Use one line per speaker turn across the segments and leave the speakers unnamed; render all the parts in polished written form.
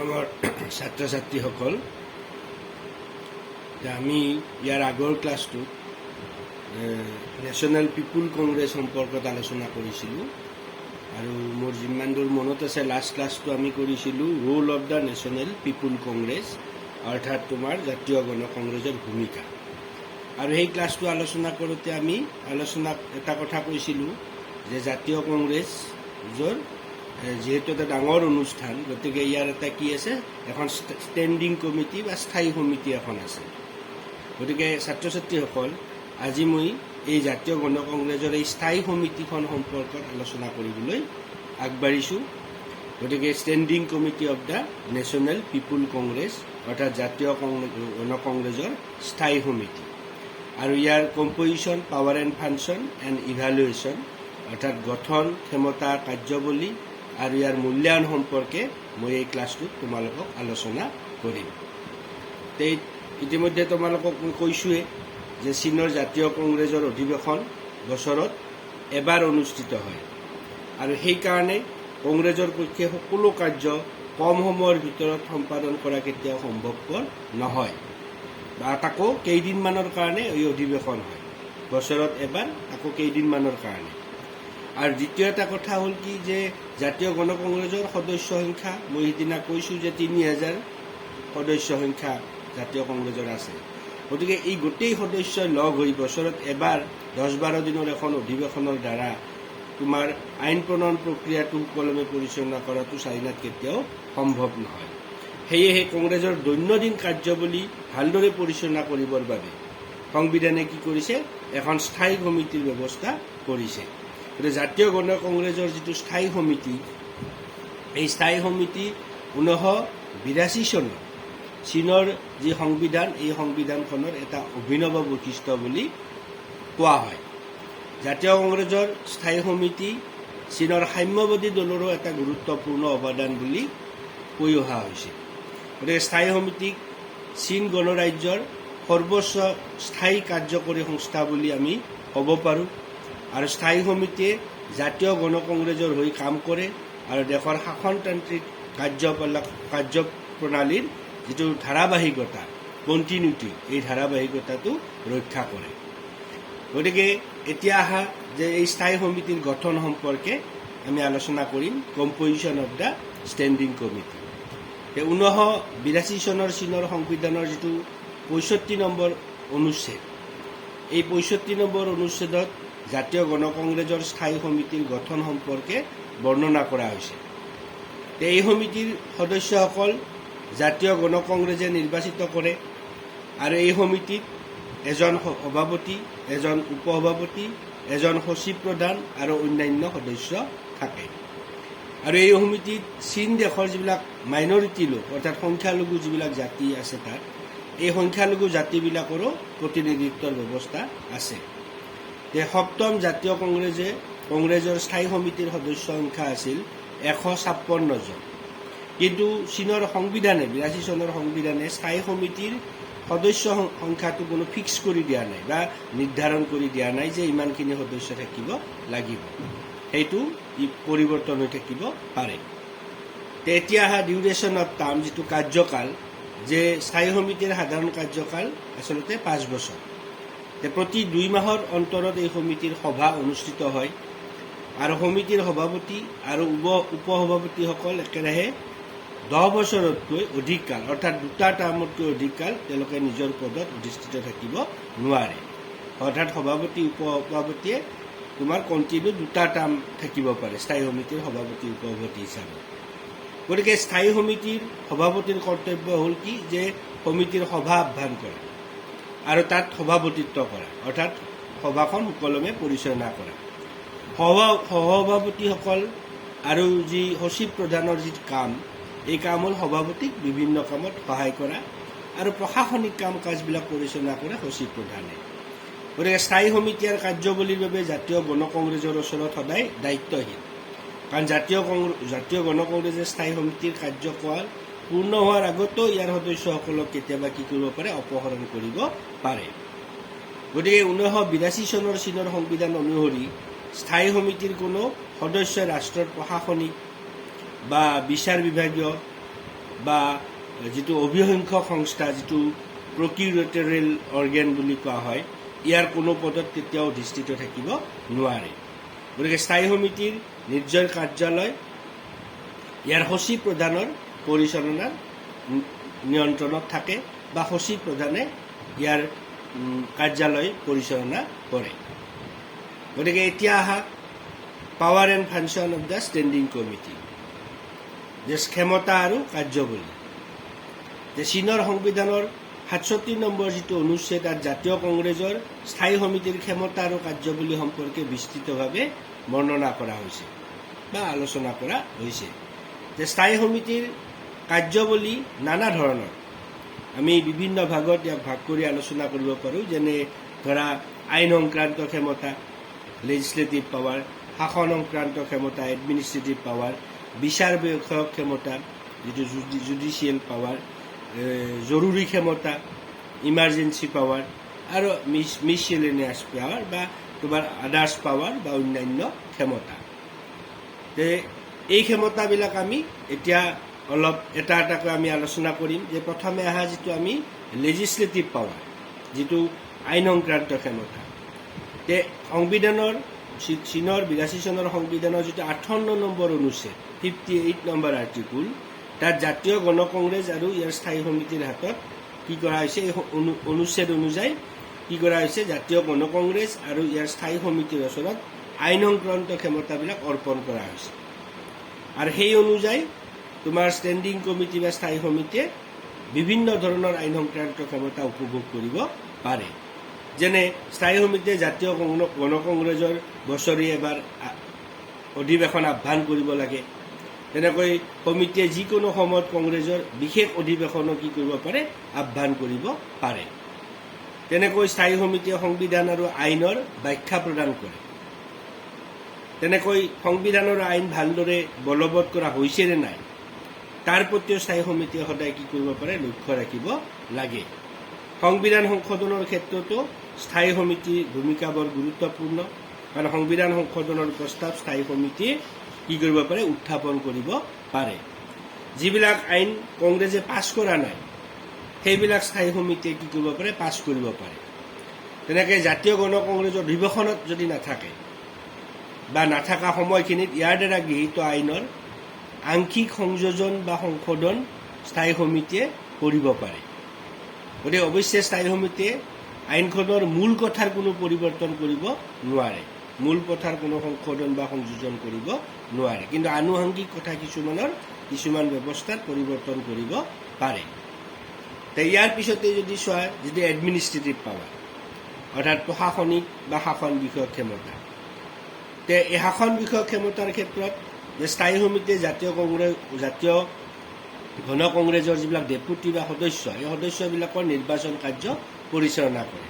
মৰমৰ ছাত্ৰ ছাত্ৰীসকল, আমি ইয়াৰ আগৰ ক্লাছটোত নেশ্যনেল পিপুল কংগ্ৰেছ সম্পৰ্কত আলোচনা কৰিছিলোঁ আৰু মোৰ যিমান দূৰ মনত আছে লাষ্ট ক্লাছটো আমি কৰিছিলোঁ roll of the national people congress, অৰ্থাৎ তোমাৰ জাতীয় গণ কংগ্ৰেছৰ ভূমিকা। আৰু সেই ক্লাছটো আলোচনা কৰোঁতে আমি এটা কথা কৈছিলোঁ যে জাতীয় কংগ্ৰেছৰ যিহেতু এটা ডাঙৰ অনুষ্ঠান, গতিকে ইয়াৰ এটা কি আছে, এখন ষ্টেণ্ডিং কমিটি বা স্থায়ী সমিতি এখন আছে। গতিকে ছাত্ৰ ছাত্ৰীসকল, আজি মই এই জাতীয় গণ কংগ্ৰেছৰ এই স্থায়ী সমিতিখন সম্পৰ্কত আলোচনা কৰিবলৈ আগবাঢ়িছোঁ। গতিকে standing committee of the national people congress, অৰ্থাৎ জাতীয় গণ কংগ্ৰেছৰ স্থায়ী সমিতি, আৰু ইয়াৰ composition, power and function and evaluation, অৰ্থাৎ গঠন, ক্ষমতা, কাৰ্যৱলী আৰু ইয়াৰ মূল্যায়ন সম্পৰ্কে মই এই ক্লাছটোত তোমালোকক আলোচনা কৰিম। ইতিমধ্যে তোমালোকক মই কৈছোঁৱে যে চীনৰ জাতীয় কংগ্ৰেছৰ অধিৱেশন বছৰত এবাৰ অনুষ্ঠিত হয় আৰু সেইকাৰণে কংগ্ৰেছৰ পক্ষে সকলো কাৰ্য কম সময়ৰ ভিতৰত সম্পাদন কৰা কেতিয়াও সম্ভৱপৰ নহয়, বা তাকো কেইদিনমানৰ কাৰণে এই অধিৱেশন হয়, বছৰত এবাৰ, তাকো কেইদিনমানৰ কাৰণে। আৰু দ্বিতীয় এটা কথা হ'ল কি, যে জাতীয় গণ কংগ্ৰেছৰ সদস্য সংখ্যা মই সিদিনা কৈছোঁ যে ৩,০০০ সদস্য সংখ্যা জাতীয় কংগ্ৰেছৰ আছে। গতিকে এই গোটেই সদস্যই লগ হৈ বছৰত এবাৰ ১০-১২ দিনৰ এখন অধিৱেশনৰ দ্বাৰা তোমাৰ আইন প্ৰণয়ন প্ৰক্ৰিয়াটো সুকলমে পৰিচালনা কৰাটো চাইনাত কেতিয়াও সম্ভৱ নহয়। সেয়েহে কংগ্ৰেছৰ দৈনন্দিন কাৰ্যাৱলী ভালদৰে পৰিচালনা কৰিবৰ বাবে সংবিধানে কি কৰিছে, এখন স্থায়ী সমিতিৰ ব্যৱস্থা কৰিছে। গতিকে জাতীয় গণ কংগ্ৰেছৰ যিটো স্থায়ী সমিতি, এই স্থায়ী সমিতি 1982 চনত চীনৰ যি সংবিধান, এই সংবিধানখনৰ এটা অভিনৱ বৈশিষ্ট্য বুলি কোৱা হয়। জাতীয় কংগ্ৰেছৰ স্থায়ী সমিতি চীনৰ সাম্যবাদী দলৰো এটা গুৰুত্বপূৰ্ণ অৱদান বুলি কৈ অহা হৈছে। গতিকে স্থায়ী সমিতিক চীন গণৰাজ্যৰ সৰ্বোচ্চ স্থায়ী কাৰ্যকৰী সংস্থা বুলি আমি ক'ব পাৰোঁ। আৰু স্থায়ী সমিতিয়ে জাতীয় গণ কংগ্ৰেছৰ হৈ কাম কৰে আৰু দেশৰ শাসনতান্ত্ৰিক কাৰ্যপ্ৰণালীৰ যিটো ধাৰাবাহিকতা, কণ্টিনিউটি, এই ধাৰাবাহিকতাটো ৰক্ষা কৰে। গতিকে এতিয়া আহা যে এই স্থায়ী সমিতিৰ গঠন সম্পৰ্কে আমি আলোচনা কৰিম, composition of the standing committee. 1982 চনৰ চীনৰ সংবিধানৰ যিটো 65 নম্বৰ অনুচ্ছেদ, এই 65 নম্বৰ অনুচ্ছেদত জাতীয় গণ কংগ্ৰেছৰ স্থায়ী সমিতিৰ গঠন সম্পৰ্কে বৰ্ণনা কৰা হৈছে। এই সমিতিৰ সদস্যসকল জাতীয় গণ কংগ্ৰেছে নিৰ্বাচিত কৰে আৰু এই সমিতিত এজন সভাপতি, এজন উপসভাপতি, এজন সচিব প্ৰধান আৰু অন্যান্য সদস্য থাকে। আৰু এই সমিতিত চীন দেশৰ যিবিলাক মাইনৰিটি লোক, অৰ্থাৎ সংখ্যালঘু যিবিলাক জাতি আছে, তাত এই সংখ্যালঘু জাতিবিলাকৰো প্ৰতিনিধিত্বৰ ব্যৱস্থা আছে। সপ্তম জাতীয় কংগ্ৰেছৰ স্থায়ী সমিতিৰ সদস্য সংখ্যা আছিল 156 জন। কিন্তু চীনৰ সংবিধানে, 82 চনৰ সংবিধানে স্থায়ী সমিতিৰ সদস্য সংখ্যাটো কোনো ফিক্স কৰি দিয়া নাই বা নিৰ্ধাৰণ কৰি দিয়া নাই যে ইমানখিনি সদস্য থাকিব লাগিব, সেইটো পৰিৱৰ্তন হৈ থাকিব পাৰে। এতিয়া অহা ডিউৰেশ্যন অফ টাৰ্ম, যিটো কাৰ্যকাল, যে স্থায়ী সমিতিৰ সাধাৰণ কাৰ্যকাল আচলতে 5 বছৰ। প্ৰতি 2 মাহৰ অন্তৰত এই সমিতিৰ সভা অনুষ্ঠিত হয় আৰু সমিতিৰ সভাপতি আৰু উপসভাপতিসকল একেৰাহে 10 বছৰতকৈ অধিক কাল, অৰ্থাৎ 2টা টাৰ্মতকৈ অধিক কাল তেওঁলোকে নিজৰ পদত অধিষ্ঠিত থাকিব নোৱাৰে। অৰ্থাৎ সভাপতি, উপসভাপতিয়ে তোমাৰ কণ্টিনিউ 2টা টাৰ্ম থাকিব পাৰে স্থায়ী সমিতিৰ সভাপতি, উপসভাপতি হিচাপে। গতিকে স্থায়ী সমিতিৰ সভাপতিৰ কৰ্তব্য হ'ল কি, যে সমিতিৰ সভা আহ্বান কৰা আৰু তাত সভাপতিত্ব কৰা, অৰ্থাৎ সভাখন সুকলমে পৰিচালনা কৰা। সহসভাপতিসকল আৰু যি সচিব প্ৰধানৰ যি কাম, এই কাম হ'ল সভাপতিক বিভিন্ন কামত সহায় কৰা আৰু প্ৰশাসনিক কাম কাজবিলাক পৰিচালনা কৰে সচিব প্ৰধানে। গতিকে স্থায়ী সমিতি আৰু কাৰ্যৱলীৰ বাবে জাতীয় গণ কংগ্ৰেছৰ ওচৰত সদায় দায়িত্বহীন, কাৰণ জাতীয় গণ কংগ্ৰেছে স্থায়ী সমিতিৰ কাৰ্যকাল পূৰ্ণ হোৱাৰ আগতো ইয়াৰ সদস্যসকলক কেতিয়াবা কি কৰিব পাৰে, অপহৰণ কৰিব পাৰে। গতিকে 1982 চনৰ চীনৰ সংবিধান অনুসৰি স্থায়ী সমিতিৰ কোনো সদস্য ৰাষ্ট্ৰৰ প্ৰশাসনিক বা বিচাৰ বিভাগীয় বা যিটো অভিসংখ্যক সংস্থা, যিটো প্ৰকিউৰেটৰিয়েল অৰ্গেন বুলি কোৱা হয়, ইয়াৰ কোনো পদত কেতিয়াও অধিষ্ঠিত থাকিব নোৱাৰে। গতিকে স্থায়ী সমিতিৰ নিজৰ কাৰ্যালয় ইয়াৰ সচিব প্ৰধানৰ পৰিচালনাৰ নিয়ন্ত্ৰণত থাকে বা সচিব প্ৰধানে ইয়াৰ কাৰ্যালয় পৰিচালনা কৰে। গতিকে এতিয়া আহা power and function of the standing committee, যে ক্ষমতা আৰু কাৰ্যবলী। যে চীনৰ সংবিধানৰ 67 নম্বৰ যিটো অনুচ্ছেদ, তাত জাতীয় কংগ্ৰেছৰ স্থায়ী সমিতিৰ ক্ষমতা আৰু কাৰ্যবলী সম্পৰ্কে বিস্তৃতভাৱে বৰ্ণনা কৰা হৈছে বা আলোচনা কৰা হৈছে। যে স্থায়ী সমিতিৰ কাৰ্যবলী নানা ধৰণৰ, আমি বিভিন্ন ভাগত ইয়াক ভাগ কৰি আলোচনা কৰিব পাৰোঁ। যেনে ধৰা আইন সংক্ৰান্ত ক্ষমতা, লেজিছলেটিভ পাৱাৰ, শাসন সংক্ৰান্ত ক্ষমতা, এডমিনিষ্ট্ৰেটিভ পাৱাৰ, বিচাৰ বিষয়ক ক্ষমতা, যিটো জুডিচিয়েল পাৱাৰ, জৰুৰী ক্ষমতা, ইমাৰ্জেঞ্চি পাৱাৰ, আৰু মিছচেলেনিয়াছ পাৱাৰ বা তোমাৰ আদাৰ্ছ পাৱাৰ বা অন্যান্য ক্ষমতা। এই ক্ষমতাবিলাক আমি এতিয়া অলপ এটা এটাকৈ আমি আলোচনা কৰিম। যে প্ৰথমে অহা যিটো আমি লেজিছলেটিভ পাৱাৰ, যিটো আইন সংক্ৰান্ত ক্ষমতা। সংবিধানৰ চীনৰ 82 চনৰ সংবিধানৰ যিটো 58 নম্বৰ অনুচ্ছেদ, 58 নম্বৰ আৰ্টিকুল, তাত জাতীয় গণ কংগ্ৰেছ আৰু ইয়াৰ স্থায়ী সমিতিৰ হাতত কি কৰা হৈছে, এই অনুচ্ছেদ অনুযায়ী কি কৰা হৈছে, জাতীয় গণ কংগ্ৰেছ আৰু ইয়াৰ স্থায়ী সমিতিৰ ওচৰত আইন সংক্ৰান্ত ক্ষমতাবিলাক অৰ্পণ কৰা হৈছে। আৰু সেই অনুযায়ী তোমাৰ ষ্টেণ্ডিং কমিটি বা স্থায়ী সমিতিয়ে বিভিন্ন ধৰণৰ আইন সংক্ৰান্ত ক্ষমতা উপভোগ কৰিব পাৰে। যেনে স্থায়ী সমিতিয়ে জাতীয় গণ কংগ্ৰেছৰ বছৰি এবাৰ অধিৱেশন আহ্বান কৰিব লাগে। তেনেকৈ সমিতিয়ে যিকোনো সময়ত কংগ্ৰেছৰ বিশেষ অধিৱেশনো কি কৰিব পাৰে, আহ্বান কৰিব পাৰে। তেনেকৈ স্থায়ী সমিতিয়ে সংবিধান আৰু আইনৰ ব্যাখ্যা প্ৰদান কৰে। তেনেকৈ সংবিধানৰ আইন ভালদৰে বলবৎ কৰা হৈছে নে নাই, তাৰ প্ৰতিও স্থায়ী সমিতিয়ে সদায় কি কৰিব পাৰে, লক্ষ্য ৰাখিব লাগে। সংবিধান সংশোধনৰ ক্ষেত্ৰতো স্থায়ী সমিতিৰ ভূমিকা বৰ গুৰুত্বপূৰ্ণ, কাৰণ সংবিধান সংশোধনৰ প্ৰস্তাৱ স্থায়ী সমিতিয়ে কি কৰিব পাৰে, উত্থাপন কৰিব পাৰে। যিবিলাক আইন কংগ্ৰেছে পাছ কৰা নাই, সেইবিলাক স্থায়ী সমিতিয়ে কি কৰিব পাৰে, পাছ কৰিব পাৰে। তেনেকৈ জাতীয় গণ কংগ্ৰেছৰ অধিৱেশনত যদি নাথাকে বা নাথাকা সময়খিনিত ইয়াৰ দ্বাৰা গৃহীত আইনৰ আংশিক সংযোজন বা সংশোধন স্থায়ী সমিতিয়ে কৰিব পাৰে। গতিকে অৱশ্যে স্থায়ী সমিতিয়ে আইনখনৰ মূল কথাৰ কোনো পৰিৱৰ্তন কৰিব নোৱাৰে, মূল কথাৰ কোনো সংশোধন বা সংযোজন কৰিব নোৱাৰে, কিন্তু আনুষংগিক কথা কিছুমান ব্যৱস্থাত পৰিৱৰ্তন কৰিব পাৰে। ইয়াৰ পিছতে যদি চোৱা, যিটো এডমিনিষ্ট্ৰেটিভ পাৱাৰ, অৰ্থাৎ প্ৰশাসনিক বা শাসন বিষয়ক ক্ষমতা। এই শাসন বিষয়ক ক্ষমতাৰ ক্ষেত্ৰত যে স্থায়ী সমিতিয়ে জাতীয় গণ কংগ্ৰেছৰ যিবিলাক ডেপুটি বা সদস্য, এই সদস্যবিলাকৰ নিৰ্বাচন কাৰ্য পৰিচালনা কৰে।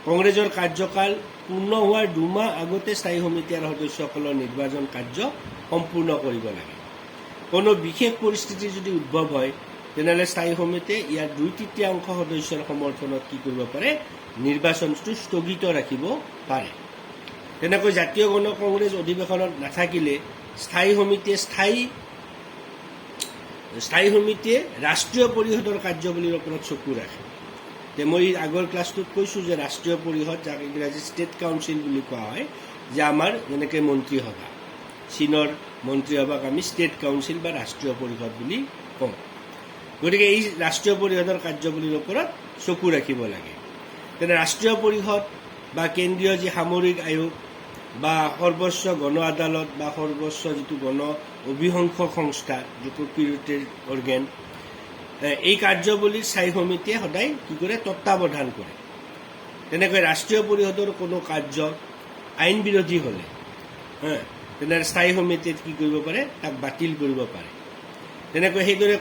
কংগ্ৰেছৰ কাৰ্যকাল পূৰ্ণ হোৱাৰ 2 মাহ আগতে স্থায়ী সমিতিৰ সদস্যসকলৰ নিৰ্বাচন কাৰ্য সম্পূৰ্ণ কৰিব লাগে। কোনো বিশেষ পৰিস্থিতি যদি উদ্ভৱ হয়, তেনেহ'লে স্থায়ী সমিতিয়ে ইয়াৰ 2/3 সদস্যৰ সমৰ্থনত কি কৰিব পাৰে, নিৰ্বাচনটো স্থগিত ৰাখিব পাৰে। তেনেকৈ জাতীয় গণ কংগ্ৰেছ অধিৱেশনত নাথাকিলে স্থায়ী সমিতিয়ে ৰাষ্ট্ৰীয় পৰিষদৰ কাৰ্যবলীৰ ওপৰত চকু ৰাখে। মই আগৰ ক্লাছটোত কৈছোঁ যে ৰাষ্ট্ৰীয় পৰিষদ, যাক ইংৰাজী ষ্টেট কাউন্সিল বুলি কোৱা হয়, যে আমাৰ যেনেকৈ মন্ত্ৰীসভা, চীনৰ মন্ত্ৰীসভাক আমি ষ্টেট কাউন্সিল বা ৰাষ্ট্ৰীয় পৰিষদ বুলি কওঁ। গতিকে এই ৰাষ্ট্ৰীয় পৰিষদৰ কাৰ্যবলীৰ ওপৰত চকু ৰাখিব লাগে। তেনে ৰাষ্ট্ৰীয় পৰিষদ বা কেন্দ্ৰীয় যি সামৰিক আয়োগ বা সৰ্বোচ্চ গণ আদালত বা সৰ্বোচ্চ যিটো গণ অভিসংখ্যক সংস্থা, যি প্ৰকিউৰেটৰিয়েল অৰ্গেন, এই কাৰ্যবলীৰ স্থায়ী সমিতিয়ে সদায় কি কৰে, তত্বাৱধান কৰে। তেনেকৈ ৰাষ্ট্ৰীয় পৰিষদৰ কোনো কাৰ্য আইন বিৰোধী হ'লে তেনেদৰে স্থায়ী সমিতিয়ে কি কৰিব পাৰে, তাক বাতিল কৰিব পাৰে। তেনেকৈ সেইদৰে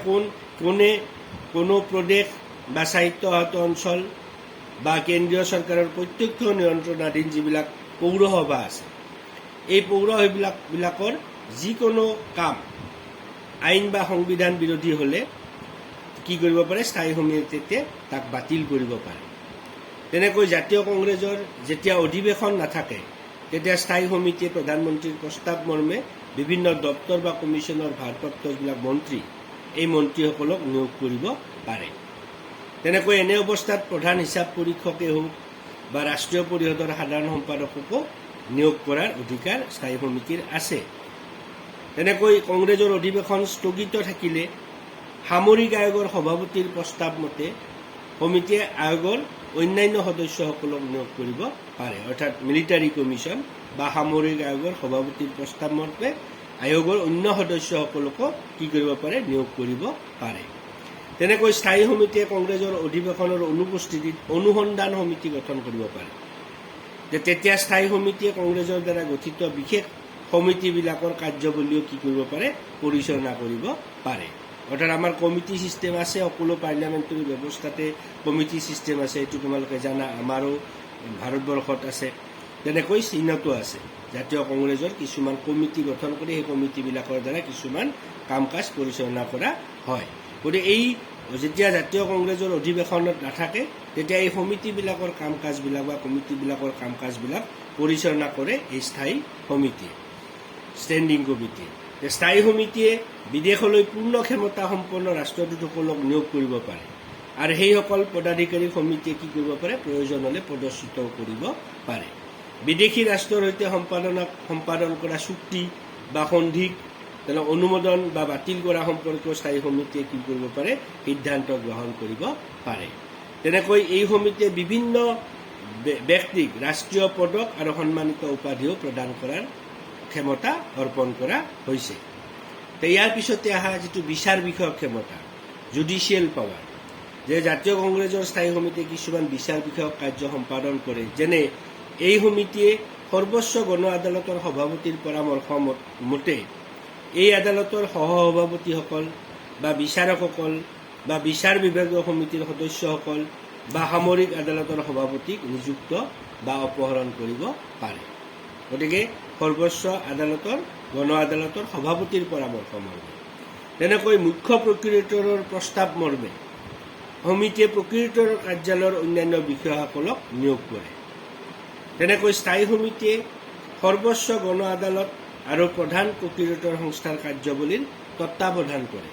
কোনো প্ৰদেশ বা স্বায়ত্তশাসিত অঞ্চল বা কেন্দ্ৰীয় চৰকাৰৰ প্ৰত্যক্ষ নিয়ন্ত্ৰণাধীন যিবিলাক পৌৰসভা আছে, এই পৌৰসভাবিলাকৰ যিকোনো কাম আইন বা সংবিধান বিৰোধী হ'লে কি কৰিব পাৰে, স্থায়ী সমিতিয়ে তাক বাতিল কৰিব পাৰে। তেনেকৈ জাতীয় কংগ্ৰেছৰ যেতিয়া অধিৱেশন নাথাকে, তেতিয়া স্থায়ী সমিতিয়ে প্ৰধানমন্ত্ৰীৰ প্ৰস্তাৱ মৰ্মে বিভিন্ন দপ্তৰ বা কমিশ্যনৰ ভাৰপ্ৰাপ্ত যিবিলাক মন্ত্ৰী, এই মন্ত্ৰীসকলক নিয়োগ কৰিব পাৰে। তেনেকৈ এনে অৱস্থাত প্ৰধান হিচাপ পৰীক্ষকেই হওক বা ৰাষ্ট্ৰীয় পৰিষদৰ সাধাৰণ সম্পাদককো নিয়োগ কৰাৰ অধিকাৰ স্থায়ী সমিতিৰ আছে। তেনেকৈ কংগ্ৰেছৰ অধিৱেশন স্থগিত থাকিলে সামৰিক আয়োগৰ সভাপতিৰ প্ৰস্তাৱ মতে সমিতিয়ে আয়োগৰ অন্যান্য সদস্যসকলক নিয়োগ কৰিব পাৰে। অৰ্থাৎ মিলিটাৰী কমিশ্যন বা সামৰিক আয়োগৰ সভাপতিৰ প্ৰস্তাৱ মতে আয়োগৰ অন্য সদস্যসকলকো কি কৰিব পাৰে, নিয়োগ কৰিব পাৰে। তেনেকৈ স্থায়ী সমিতিয়ে কংগ্ৰেছৰ অধিৱেশনৰ অনুপস্থিতিত অনুসন্ধান সমিতি গঠন কৰিব পাৰে। তেতিয়া স্থায়ী সমিতিয়ে কংগ্ৰেছৰ দ্বাৰা গঠিত বিশেষ সমিতিবিলাকৰ কাৰ্যৱলীও কি কৰিব পাৰে, পৰিচালনা কৰিব পাৰে। অৰ্থাৎ আমাৰ কমিটি ছিষ্টেম আছে, সকলো পাৰ্লিয়ামেণ্টাৰী ব্যৱস্থাতে কমিটি ছিষ্টেম আছে, এইটো তোমালোকে জানা, আমাৰো ভাৰতবৰ্ষত আছে। তেনেকৈ চীনতো আছে। জাতীয় কংগ্ৰেছৰ কিছুমান কমিটি গঠন কৰি সেই কমিটিবিলাকৰ দ্বাৰা কিছুমান কাম কাজ পৰিচালনা কৰা হয়। গতিকে এই যেতিয়া জাতীয় কংগ্ৰেছৰ অধিৱেশনত নাথাকে তেতিয়া এই সমিতিবিলাকৰ কাম কাজবিলাক বা কমিটিবিলাকৰ কাম কাজবিলাক পৰিচালনা কৰে এই স্থায়ী সমিতিয়ে, ষ্টেণ্ডিং কমিটিয়ে। স্থায়ী সমিতিয়ে বিদেশলৈ পূৰ্ণ ক্ষমতা সম্পন্ন ৰাষ্ট্ৰদূতসকলক নিয়োগ কৰিব পাৰে আৰু সেইসকল পদাধিকাৰী সমিতিয়ে কি কৰিব পাৰে, প্ৰয়োজন হ'লে প্ৰদৰ্শিত কৰিব পাৰে। বিদেশী ৰাষ্ট্ৰৰ সৈতে সম্পাদন কৰা চুক্তি বা সন্ধিক অনুমোদন বা বাতিল কৰা সম্পৰ্কীয় স্থায়ী সমিতিয়ে কি কৰিব পাৰে, সিদ্ধান্ত গ্ৰহণ কৰিব পাৰে। তেনেকৈ এই সমিতিয়ে বিভিন্ন ব্যক্তিক ৰাষ্ট্ৰীয় পদক আৰু সন্মানিত উপাধিও প্ৰদান কৰাৰ ক্ষমতা অৰ্পণ কৰা হৈছে। ইয়াৰ পিছতে অহা যিটো বিচাৰ বিষয়ক ক্ষমতা, জুডিচিয়েল পাৱাৰ, যে জাতীয় কংগ্ৰেছৰ স্থায়ী সমিতিয়ে কিছুমান বিচাৰ বিষয়ক কাৰ্য সম্পাদন কৰে। যেনে এই সমিতিয়ে সৰ্বোচ্চ গণ আদালতৰ সভাপতিৰ পৰামৰ্শ মতে এই আদালতৰ সহসভাপতিসকল বা বিচাৰকসকল বা বিচাৰ বিভাগীয় সমিতিৰ সদস্যসকল বা সামৰিক আদালতৰ সভাপতিক নিযুক্ত বা অপহৰণ কৰিব পাৰে। গতিকে সৰ্বোচ্চ আদালতৰ গণ আদালতৰ সভাপতিৰ পৰামৰ্শ মৰ্মে। তেনেকৈ মুখ্য প্ৰকিউৰেটৰৰ প্ৰস্তাৱ মৰ্মে সমিতিয়ে প্ৰকিউৰেটৰৰ কাৰ্যালয়ৰ অন্যান্য বিষয়াসকলক নিয়োগ কৰে। তেনেকৈ স্থায়ী সমিতিয়ে সৰ্বোচ্চ গণ আদালত আৰু প্ৰধান প্ৰকিউৰেটৰ সংস্থাৰ কাৰ্যৱলীৰ তত্বাৱধান কৰে।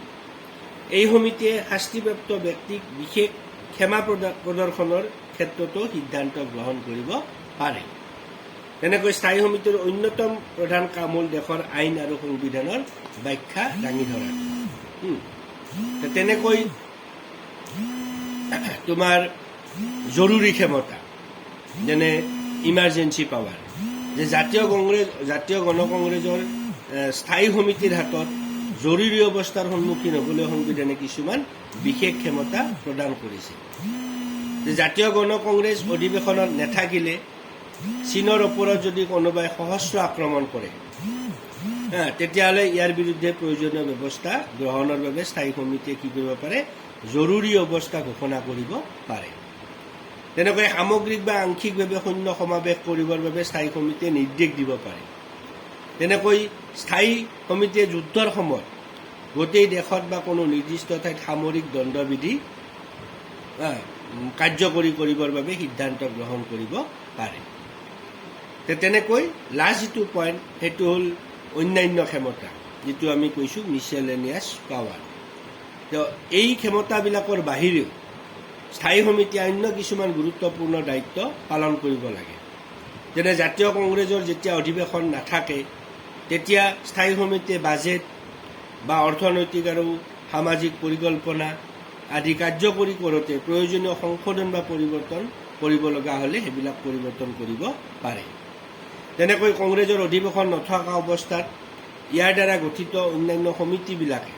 এই সমিতিয়ে শাস্তিপ্ৰাপ্ত ব্যক্তিক বিশেষ ক্ষমা প্ৰদৰ্শনৰ ক্ষেত্ৰতো সিদ্ধান্ত গ্ৰহণ কৰিব পাৰে। তেনেকৈ স্থায়ী সমিতিৰ অন্যতম প্ৰধান কাম হ'ল দেশৰ আইন আৰু সংবিধানৰ ব্যাখ্যা দাঙি ধৰা। তেনেকৈ তোমাৰ জৰুৰী ক্ষমতা, যেনে ইমাৰ্জেঞ্চি পাৱাৰ, যে জাতীয় গণ কংগ্ৰেছৰ স্থায়ী সমিতিৰ হাতত জৰুৰী অৱস্থাৰ সন্মুখীন হ'বলৈ সংবিধানে কিছুমান বিশেষ ক্ষমতা প্ৰদান কৰিছে। জাতীয় গণ কংগ্ৰেছ অধিৱেশনত নাথাকিলে চীনৰ ওপৰত যদি কোনোবাই সশস্ত্ৰ আক্ৰমণ কৰে তেতিয়াহ'লে ইয়াৰ বিৰুদ্ধে প্ৰয়োজনীয় ব্যৱস্থা গ্ৰহণৰ বাবে স্থায়ী সমিতিয়ে কি কৰিব পাৰে, জৰুৰী অৱস্থা ঘোষণা কৰিব পাৰে। তেনেকৈ সামগ্ৰিক বা আংশিকভাৱে সৈন্য সমাৱেশ কৰিবৰ বাবে স্থায়ী সমিতিয়ে নিৰ্দেশ দিব পাৰে। তেনেকৈ স্থায়ী সমিতিয়ে যুদ্ধৰ সময়ত গোটেই দেশত বা কোনো নিৰ্দিষ্ট ঠাইত সামৰিক দণ্ডবিধি কাৰ্যকৰী কৰিবৰ বাবে সিদ্ধান্ত গ্ৰহণ কৰিব পাৰে। তেনেকৈ লাষ্ট যিটো পইণ্ট সেইটো হ'ল অন্যান্য ক্ষমতা, যিটো আমি কৈছোঁ মিছেলেনিয়াছ পাৱাৰ। এই ক্ষমতাবিলাকৰ বাহিৰেও স্থায়ী সমিতিয়ে অন্য কিছুমান গুৰুত্বপূৰ্ণ দায়িত্ব পালন কৰিব লাগে। যেনে জাতীয় কংগ্ৰেছৰ যেতিয়া অধিৱেশন নাথাকে তেতিয়া স্থায়ী সমিতিয়ে বাজেট বা অৰ্থনৈতিক আৰু সামাজিক পৰিকল্পনা আদি কাৰ্যকৰী কৰোঁতে প্ৰয়োজনীয় সংশোধন বা পৰিৱৰ্তন কৰিব লগা হ'লে সেইবিলাক পৰিৱৰ্তন কৰিব পাৰে। তেনেকৈ কংগ্ৰেছৰ অধিৱেশন নথকা অৱস্থাত ইয়াৰ দ্বাৰা গঠিত অন্যান্য সমিতিবিলাকে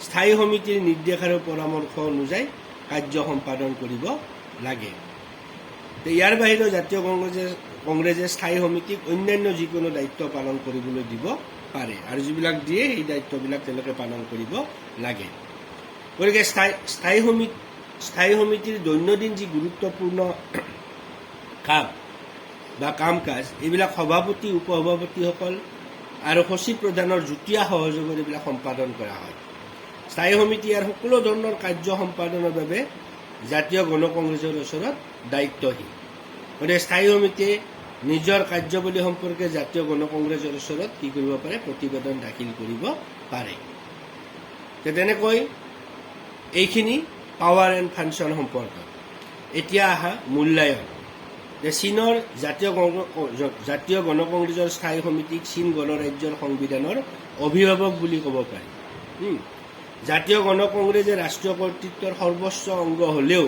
স্থায়ী সমিতিৰ নিৰ্দেশ আৰু পৰামৰ্শ অনুযায়ী কাৰ্য সম্পাদন কৰিব লাগে। ইয়াৰ বাহিৰেও জাতীয় কংগ্ৰেছে স্থায়ী সমিতিক অন্যান্য যিকোনো দায়িত্ব পালন কৰিবলৈ দিব পাৰে আৰু যিবিলাক দিয়ে সেই দায়িত্ববিলাক তেওঁলোকে পালন কৰিব লাগে। গতিকে স্থায়ী সমিতিৰ দৈনন্দিন যি গুৰুত্বপূৰ্ণ কাম বা কাম কাজ এইবিলাক সভাপতি উপসভাপতিসকল আৰু সচিব প্ৰধানৰ যুটীয়া সহযোগত এইবিলাক সম্পাদন কৰা হয়। স্থায়ী সমিতি ইয়াৰ সকলো ধৰণৰ কাৰ্য সম্পাদনৰ বাবে জাতীয় গণ কংগ্ৰেছৰ ওচৰত দায়িত্বশীল। গতিকে স্থায়ী সমিতিয়ে নিজৰ কাৰ্যৱলী সম্পৰ্কে জাতীয় গণ কংগ্ৰেছৰ ওচৰত কি কৰিব পাৰে, প্ৰতিবেদন দাখিল কৰিব পাৰে। তেনেকৈ এইখিনি পাৱাৰ এণ্ড ফাংচন সম্পৰ্কত এতিয়া অহা মূল্যায়ন যে চীনৰ জাতীয় গণকংগ্ৰেছৰ স্থায়ী সমিতিক চীন গণৰাজ্যৰ সংবিধানৰ অভিভাৱক বুলি ক'ব পাৰি। জাতীয় গণকংগ্ৰেছে ৰাষ্ট্ৰীয় কৰ্তৃত্বৰ সৰ্বোচ্চ অংগ হ'লেও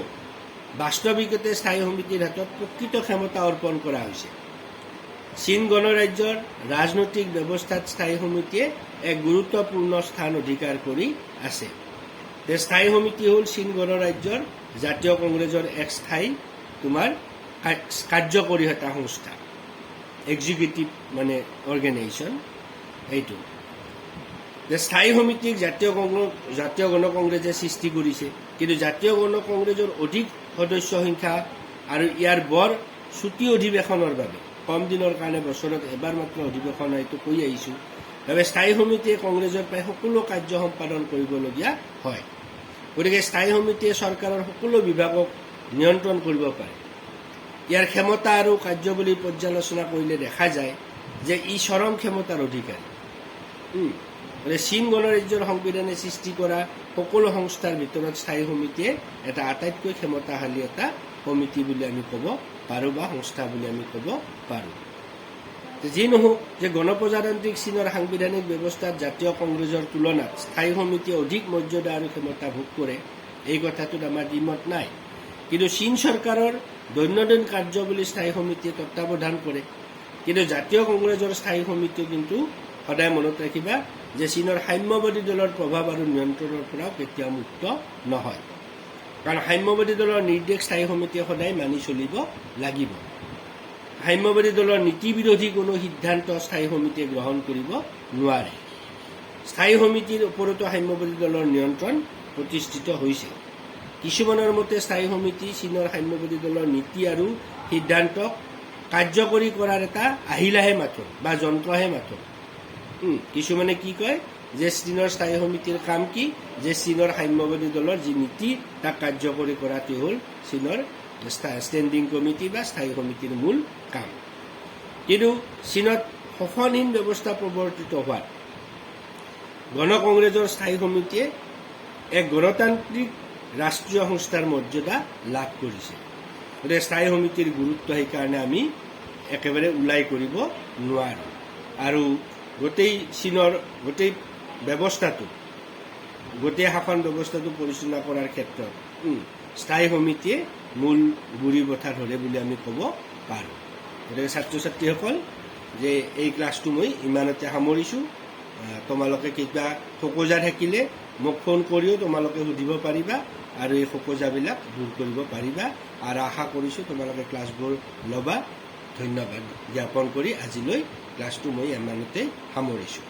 বাস্তৱিকতে স্থায়ী সমিতিৰ হাতত প্ৰকৃত ক্ষমতা অৰ্পণ কৰা হৈছে। চীন গণৰাজ্যৰ ৰাজনৈতিক ব্যৱস্থাত স্থায়ী সমিতিয়ে এক গুৰুত্বপূৰ্ণ স্থান অধিকাৰ কৰি আছে। স্থায়ী সমিতি হ'ল চীন গণৰাজ্যৰ জাতীয় কংগ্ৰেছৰ এক স্থায়ী কাৰ্যকৰী এটা সংস্থা, এক্সিকিউটিভ মানে অৰ্গেনাইজেশ্যন। এইটো স্থায়ী সমিতিক জাতীয় গণকংগ্ৰেছে সৃষ্টি কৰিছে, কিন্তু জাতীয় গণকংগ্ৰেছৰ অধিক সদস্য সংখ্যা আৰু ইয়াৰ বৰ চুটি অধিৱেশনৰ বাবে কম দিনৰ কাৰণে বছৰত এবাৰ মাত্ৰ অধিৱেশন এইটো কৈ আহিছোঁ। বাবে স্থায়ী সমিতিয়ে কংগ্ৰেছৰ প্ৰায় সকলো কাৰ্য সম্পাদন কৰিবলগীয়া হয়। গতিকে স্থায়ী সমিতিয়ে চৰকাৰৰ সকলো বিভাগক নিয়ন্ত্ৰণ কৰিব পাৰে। ইয়াৰ ক্ষমতা আৰু কাৰ্যৱলী পৰ্যালোচনা কৰিলে দেখা যায় যে ই চৰম ক্ষমতাৰ অধিকাৰী। চীন গণৰাজ্যৰ সংবিধানে সৃষ্টি কৰা সকলো সংস্থাৰ ভিতৰত স্থায়ী সমিতিয়ে এটা আটাইতকৈ ক্ষমতাশালী এটা সমিতি বুলি আমি ক'ব পাৰোঁ বা সংস্থা বুলি আমি ক'ব পাৰোঁ। যি নহওক যে গণপ্ৰজাতান্ত্ৰিক চীনৰ সাংবিধানিক ব্যৱস্থাত জাতীয় কংগ্ৰেছৰ তুলনাত স্থায়ী সমিতিয়ে অধিক মৰ্যাদা আৰু ক্ষমতা ভোগ কৰে, এই কথাটোত আমাৰ দ্বিমত নাই। কিন্তু চীন চৰকাৰৰ দৈনন্দিন কাৰ্যৱলী স্থায়ী সমিতিয়ে তত্বাৱধান কৰে। কিন্তু জাতীয় কংগ্ৰেছৰ স্থায়ী সমিতিয়ে কিন্তু সদায় মনত ৰাখিবা যে চীনৰ সাম্যবাদী দলৰ প্ৰভাৱ আৰু নিয়ন্ত্ৰণৰ পৰাও কেতিয়াও মুক্ত নহয়। কাৰণ সাম্যবাদী দলৰ নিৰ্দেশ স্থায়ী সমিতিয়ে সদায় মানি চলিব লাগিব। সাম্যবাদী দলৰ নীতি বিৰোধী কোনো সিদ্ধান্ত স্থায়ী সমিতিয়ে গ্ৰহণ কৰিব নোৱাৰে। স্থায়ী সমিতিৰ ওপৰতো সাম্যবাদী দলৰ নিয়ন্ত্ৰণ প্ৰতিষ্ঠিত হৈছে। কিছুমানৰ মতে স্থায়ী সমিতি চীনৰ সাম্যবাদী দলৰ নীতি আৰু সিদ্ধান্তক কাৰ্যকৰী কৰাৰ এটা আহিলাহে মাথোঁ বা যন্ত্ৰহে মাথোঁ। কিছুমানে কি কয় যে চীনৰ স্থায়ী সমিতিৰ কাম কি, যে চীনৰ সাম্যবাদী দলৰ যি নীতি তাক কাৰ্যকৰী কৰাটো হ'ল চীনৰ ষ্টেণ্ডিং কমিটি বা স্থায়ী সমিতিৰ মূল কাম। কিন্তু চীনত শোষণহীন ব্যৱস্থা প্ৰৱৰ্তিত হোৱাত গণকংগ্ৰেছৰ স্থায়ী সমিতিয়ে এক গণতান্ত্ৰিক ৰাষ্ট্ৰীয় সংস্থাৰ মৰ্যাদা লাভ কৰিছে। গতিকে স্থায়ী সমিতিৰ গুৰুত্ব সেইকাৰণে আমি একেবাৰে ওলাই কৰিব নোৱাৰোঁ। আৰু গোটেই চীনৰ গোটেই ব্যৱস্থাটো, গোটেই শাসন ব্যৱস্থাটো পৰিচালনা কৰাৰ ক্ষেত্ৰত স্থায়ী সমিতিয়ে মূল গুৰি বঠা ধৰে বুলি আমি ক'ব পাৰোঁ। গতিকে ছাত্ৰ ছাত্ৰীসকল, যে এই ক্লাছটো মই ইমানতে সামৰিছোঁ। তোমালোকে কিবা খোকোজা থাকিলে মোক ফোন কৰিও তোমালোকে সুধিব পাৰিবা আৰু এই খোকোজাবিলাক দূৰ কৰিব পাৰিবা। আৰু আশা কৰিছোঁ তোমালোকে ক্লাছবোৰ ল'বা। ধন্যবাদ জ্ঞাপন কৰি আজিলৈ ক্লাছটো মই ইমানতে সামৰিছোঁ।